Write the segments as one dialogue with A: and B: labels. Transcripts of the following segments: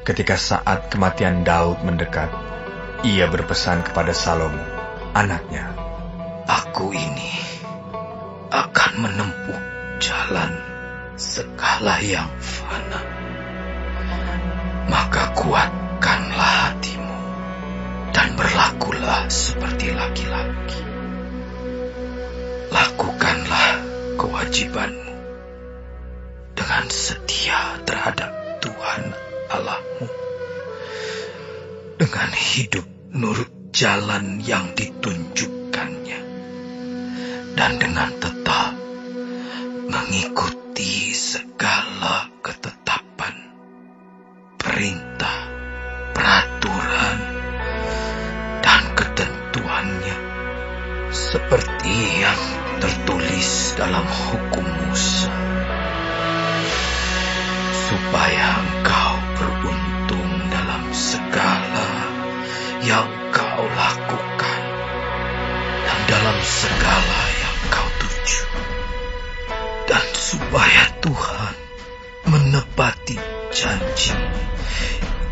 A: Ketika saat kematian Daud mendekat, ia berpesan kepada Salomo, anaknya,
B: "Aku ini akan menempuh jalan segala yang fana. Maka kuatkanlah hatimu dan berlakulah seperti laki-laki. Lakukanlah kewajibanmu dengan setia terhadap Tuhan Allahmu, dengan hidup nurut jalan yang ditunjukkannya, dan dengan tetap mengikuti segala ketetapan, perintah, peraturan, dan ketentuannya, seperti yang tertulis dalam hukum Musa, supaya engkau beruntung dalam segala yang kau lakukan dan dalam segala yang kau tuju, dan supaya Tuhan menepati janji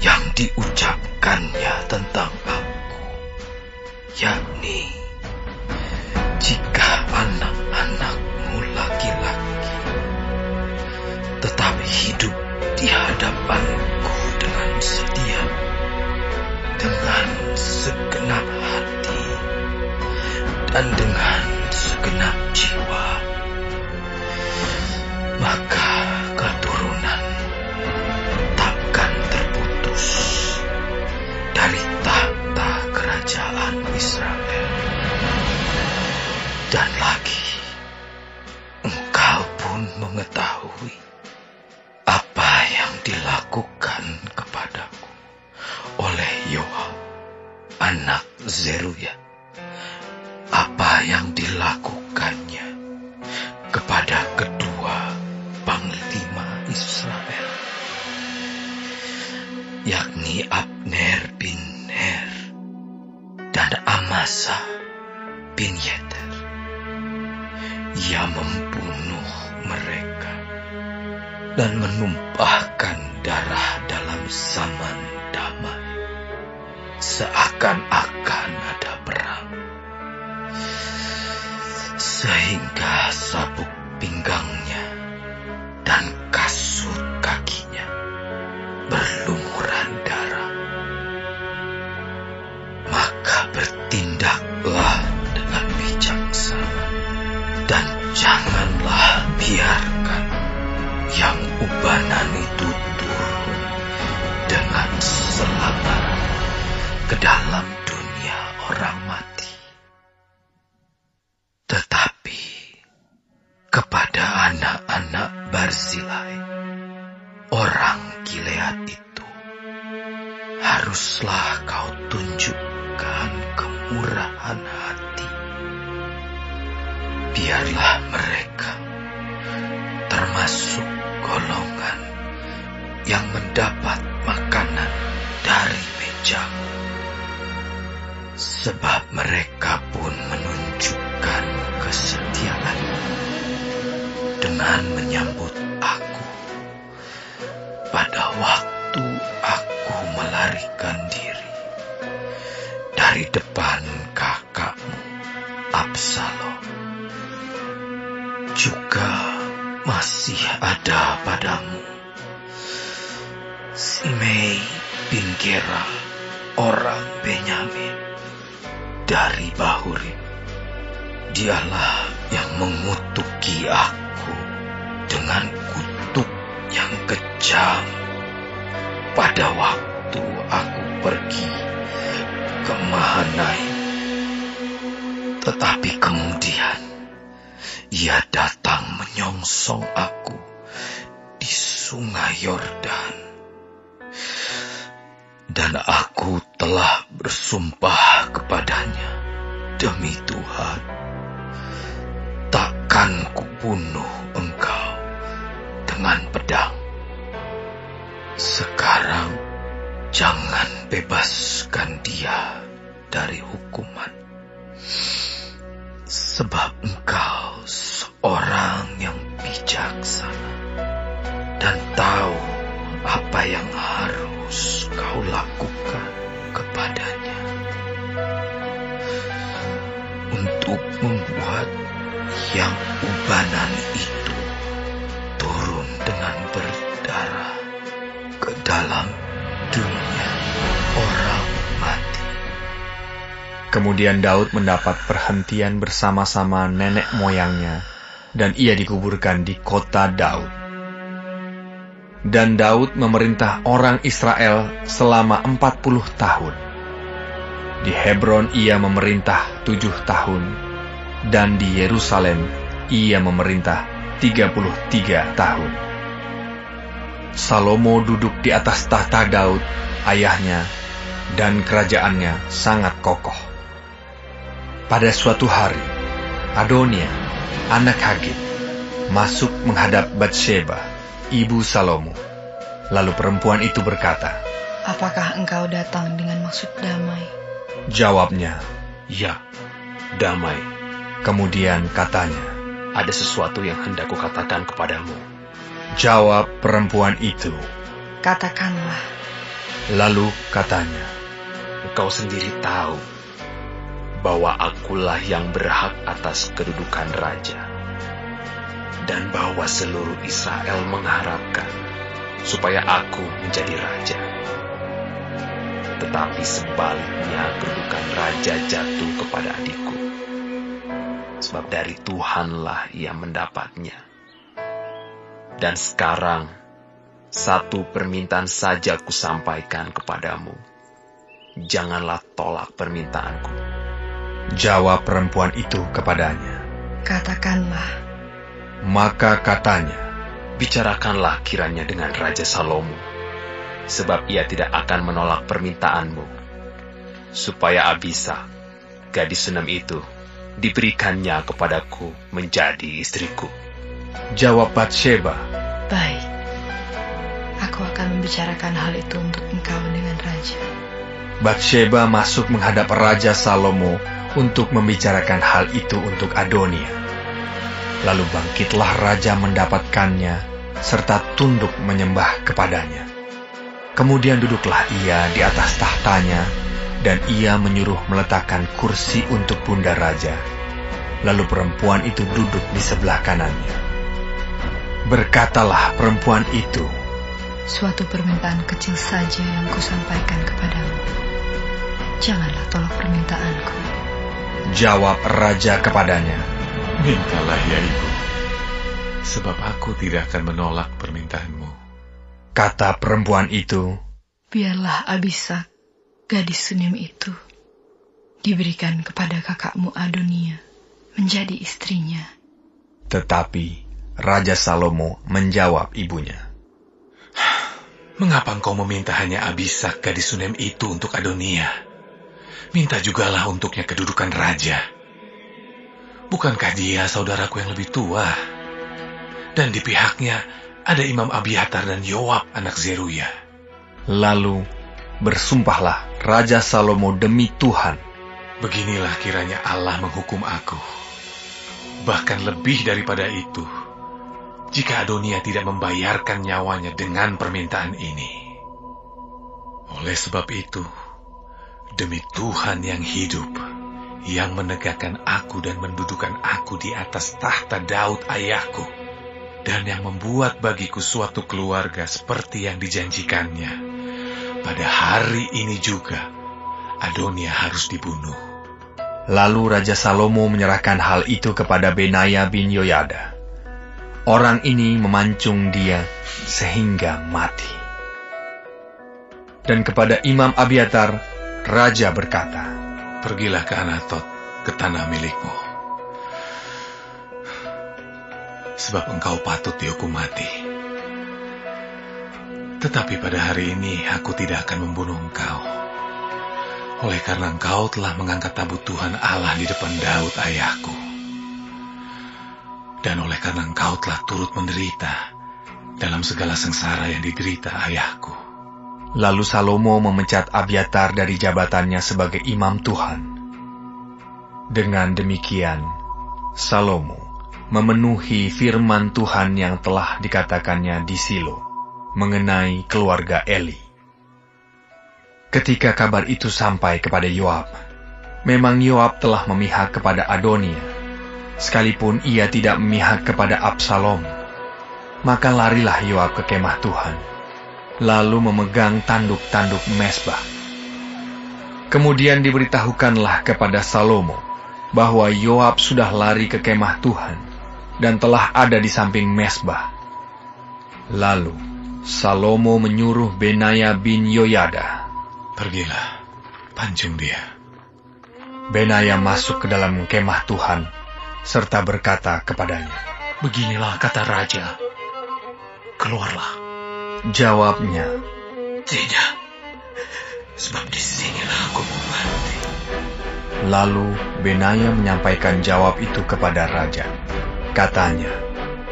B: yang diucapkannya tentang aku, yakni jika anak-anakmu laki-laki tetap hidup di hadapanku dengan setia, dengan segenap hati, dan dengan segenap jiwa, maka keturunan takkan terputus dari tahta kerajaan Israel. Dan lagi, engkau pun mengetahui apa yang dilakukan kepadaku oleh Yoab, anak Zeruya, apa yang dilakukannya kepada kedua panglima Israel, yakni Abner bin Ner dan Amasa bin Yeter. Ia membunuh mereka dan menumpahkan darah dalam zaman damai, seakan-akan ada perang, sehingga sabuk pinggangnya dan kasut kakinya berlumuran darah. Maka bertindaklah dengan bijaksana, dan janganlah biarkan yang ubanan itu turun dengan selamat ke dalam dunia orang mati. Tetapi kepada anak-anak Barzilai, orang Gilead itu, haruslah kau tunjukkan kemurahan hati. Biarlah mereka termasuk golongan yang mendapat makanan dari mejamu, sebab mereka pun menunjukkan kesetiaan dengan menyambut aku pada waktu aku melarikan diri dari depan kakakmu Absalom. Juga masih ada padamu Simei bin Gera, orang Benyamin dari Bahurim. Dialah yang mengutuki aku dengan kutuk yang kejam pada waktu aku pergi ke Mahanaim. Tetapi kemudian ia datang menyongsong aku di sungai Yordan, dan aku telah bersumpah kepadanya, demi Tuhan, takkan kubunuh engkau dengan pedang. Sekarang jangan bebaskan dia dari hukuman, sebab engkau seorang yang bijaksana dan tahu apa yang harus lakukan kepadanya untuk membuat yang ubanan itu turun dengan berdarah ke dalam dunia orang mati.
A: Kemudian Daud mendapat perhentian bersama-sama nenek moyangnya, dan ia dikuburkan di kota Daud. Dan Daud memerintah orang Israel selama 40 tahun. Di Hebron ia memerintah 7 tahun, dan di Yerusalem ia memerintah 33 tahun. Salomo duduk di atas tahta Daud, ayahnya, dan kerajaannya sangat kokoh. Pada suatu hari, Adonia, anak Hagit, masuk menghadap Batsheba, ibu Salomo. Lalu perempuan itu berkata,
C: "Apakah engkau datang dengan maksud damai?"
A: Jawabnya,
D: "Ya, damai."
A: Kemudian katanya,
D: "Ada sesuatu yang hendak kukatakan kepadamu."
A: Jawab perempuan itu,
C: "Katakanlah."
A: Lalu katanya,
D: "Engkau sendiri tahu bahwa akulah yang berhak atas kedudukan raja, dan bahwa seluruh Israel mengharapkan supaya aku menjadi raja. Tetapi sebaliknya kedudukan raja jatuh kepada adikku, sebab dari Tuhanlah ia mendapatnya. Dan sekarang, satu permintaan saja kusampaikan kepadamu. Janganlah tolak permintaanku."
A: Jawab perempuan itu kepadanya,
C: "Katakanlah."
A: Maka katanya,
D: "Bicarakanlah kiranya dengan Raja Salomo, sebab ia tidak akan menolak permintaanmu, supaya Abisa, gadis Sunem itu, diberikannya kepadaku menjadi istriku."
A: Jawab Batsheba,
C: "Baik, aku akan membicarakan hal itu untuk engkau dengan raja."
A: Batsheba masuk menghadap Raja Salomo untuk membicarakan hal itu untuk Adonia. Lalu bangkitlah raja mendapatkannya, serta tunduk menyembah kepadanya. Kemudian duduklah ia di atas tahtanya, dan ia menyuruh meletakkan kursi untuk bunda raja. Lalu perempuan itu duduk di sebelah kanannya. Berkatalah perempuan itu,
C: "Suatu permintaan kecil saja yang kusampaikan kepadamu. Janganlah tolak permintaanku."
A: Jawab raja kepadanya,
E: "Mintalah ya ibu, sebab aku tidak akan menolak permintaanmu."
A: Kata perempuan itu,
C: "Biarlah Abisa, gadis Sunem itu, diberikan kepada kakakmu Adonia menjadi istrinya."
A: Tetapi Raja Salomo menjawab ibunya,
E: "Mengapa engkau meminta hanya Abisa gadis Sunem itu untuk Adonia? Minta jugalah untuknya kedudukan raja. Bukankah dia saudaraku yang lebih tua? Dan di pihaknya ada Imam Abiatar dan Yoab anak Zeruya."
A: Lalu bersumpahlah Raja Salomo demi Tuhan,
E: "Beginilah kiranya Allah menghukum aku. Bahkan lebih daripada itu, jika Adonia tidak membayarkan nyawanya dengan permintaan ini. Oleh sebab itu, demi Tuhan yang hidup, yang menegakkan aku dan mendudukan aku di atas tahta Daud ayahku, dan yang membuat bagiku suatu keluarga seperti yang dijanjikannya, pada hari ini juga Adonia harus dibunuh."
A: Lalu Raja Salomo menyerahkan hal itu kepada Benaya bin Yoyada. Orang ini memancung dia sehingga mati. Dan kepada Imam Abiatar, Raja berkata,
E: "Pergilah ke Anatot, ke tanah milikmu, sebab engkau patut dihukum mati. Tetapi pada hari ini aku tidak akan membunuh engkau, oleh karena engkau telah mengangkat tabut Tuhan Allah di depan Daud ayahku, dan oleh karena engkau telah turut menderita dalam segala sengsara yang diderita ayahku."
A: Lalu Salomo memecat Abiatar dari jabatannya sebagai imam Tuhan. Dengan demikian, Salomo memenuhi firman Tuhan yang telah dikatakannya di Silo mengenai keluarga Eli. Ketika kabar itu sampai kepada Yoab, memang Yoab telah memihak kepada Adonia, sekalipun ia tidak memihak kepada Absalom. Maka larilah Yoab ke kemah Tuhan, lalu memegang tanduk-tanduk mezbah. Kemudian diberitahukanlah kepada Salomo bahwa Yoab sudah lari ke kemah Tuhan dan telah ada di samping mezbah. Lalu Salomo menyuruh Benaya bin Yoyada,
E: "Pergilah, pancung dia."
A: Benaya masuk ke dalam kemah Tuhan serta berkata kepadanya,
B: "Beginilah kata raja, keluarlah."
A: Jawabnya,
B: "Tidak, sebab disinilah aku mau mati."
A: Lalu Benaya menyampaikan jawab itu kepada raja. Katanya,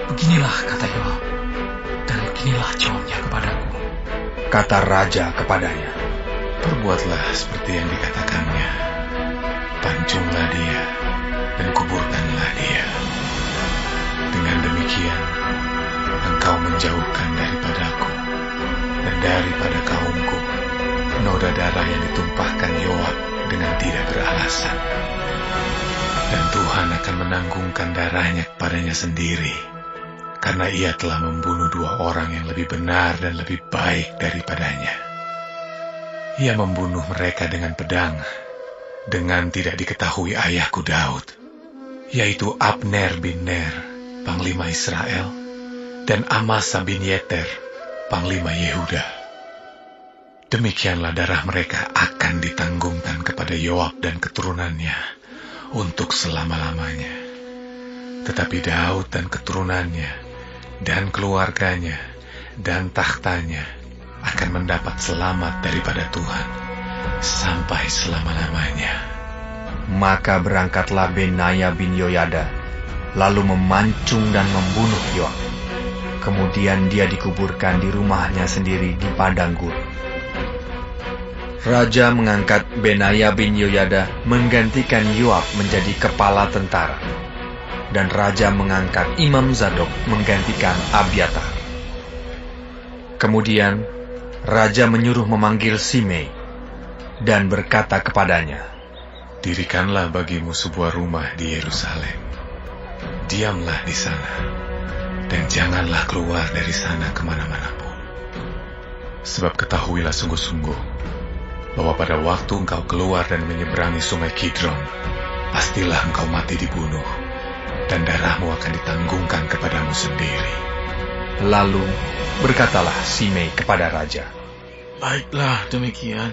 B: "Beginilah kata Yoab, dan beginilah jawabnya kepadaku."
A: Kata raja kepadanya,
E: "Perbuatlah seperti yang dikatakannya. Pancunglah dia dan kuburkanlah dia. Dengan demikian, engkau menjauhkan daripadaku dan daripada kaumku noda darah yang ditumpahkan Yoab dengan tidak beralasan. Dan Tuhan akan menanggungkan darahnya kepadanya sendiri, karena ia telah membunuh 2 orang yang lebih benar dan lebih baik daripadanya. Ia membunuh mereka dengan pedang, dengan tidak diketahui ayahku Daud, yaitu Abner bin Ner, panglima Israel, dan Amasa bin Yeter, panglima Yehuda. Demikianlah darah mereka akan ditanggungkan kepada Yoab dan keturunannya untuk selama-lamanya. Tetapi Daud dan keturunannya dan keluarganya dan tahtanya akan mendapat selamat daripada Tuhan sampai selama-lamanya."
A: Maka berangkatlah Benaya bin Yoyada, lalu memancung dan membunuh Yoab. Kemudian dia dikuburkan di rumahnya sendiri di padang gurun. Raja mengangkat Benaya bin Yoyada menggantikan Yoab menjadi kepala tentara, dan raja mengangkat Imam Zadok menggantikan Abiatar. Kemudian raja menyuruh memanggil Simei dan berkata kepadanya,
E: "Dirikanlah bagimu sebuah rumah di Yerusalem. Diamlah di sana, dan janganlah keluar dari sana kemana-mana pun. Sebab ketahuilah sungguh-sungguh, bahwa pada waktu engkau keluar dan menyeberangi sungai Kidron, pastilah engkau mati dibunuh, dan darahmu akan ditanggungkan kepadamu sendiri."
A: Lalu berkatalah Simei kepada raja,
F: "Baiklah demikian,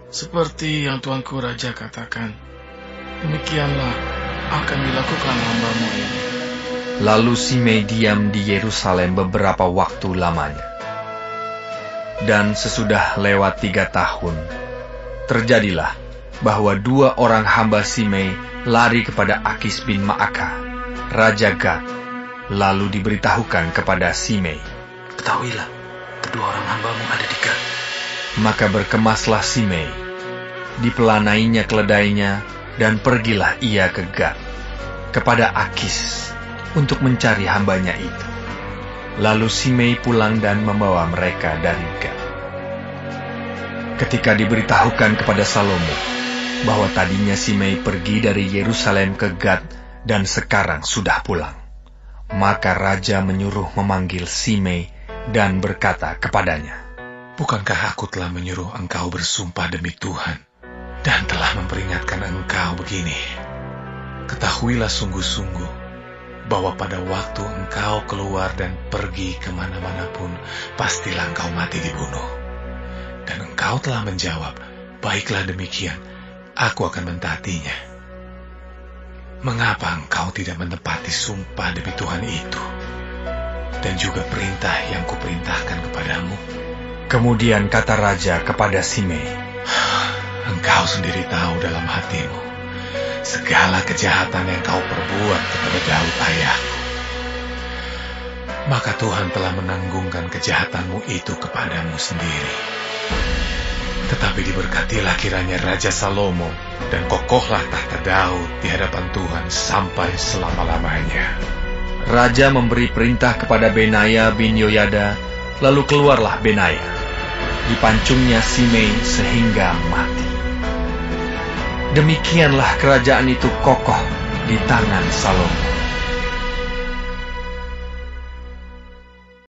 F: seperti yang tuanku raja katakan, demikianlah akan dilakukan hamba-Mu ini."
A: Lalu Simei diam di Yerusalem beberapa waktu lamanya. Dan sesudah lewat 3 tahun, terjadilah bahwa 2 orang hamba Simei lari kepada Akis bin Maaka, Raja Gad, lalu diberitahukan kepada Simei,
B: "Ketahuilah, kedua orang hamba-Mu ada di Gad."
A: Maka berkemaslah Simei, dipelanainya keledainya, dan pergilah ia ke Gad, kepada Akis, untuk mencari hambanya itu. Lalu Simei pulang dan membawa mereka dari Gad. Ketika diberitahukan kepada Salomo bahwa tadinya Simei pergi dari Yerusalem ke Gad dan sekarang sudah pulang, maka raja menyuruh memanggil Simei dan berkata kepadanya,
E: "Bukankah aku telah menyuruh engkau bersumpah demi Tuhan, dan telah memperingatkan engkau begini? Ketahuilah sungguh-sungguh, bahwa pada waktu engkau keluar dan pergi kemana-mana pun, pastilah engkau mati dibunuh. Dan engkau telah menjawab, 'Baiklah demikian, aku akan mentaatinya.' Mengapa engkau tidak menepati sumpah demi Tuhan itu, dan juga perintah yang kuperintahkan kepadamu?"
A: Kemudian kata raja kepada Simei,
E: "Engkau sendiri tahu dalam hatimu segala kejahatan yang kau perbuat kepada Daud ayahku. Maka Tuhan telah menanggungkan kejahatanmu itu kepadamu sendiri. Tetapi diberkatilah kiranya Raja Salomo, dan kokohlah tahta Daud di hadapan Tuhan sampai selama-lamanya."
A: Raja memberi perintah kepada Benaya bin Yoyada, lalu keluarlah Benaya. dipancungnya Simei sehingga mati. Demikianlah kerajaan itu kokoh di tangan Salomo.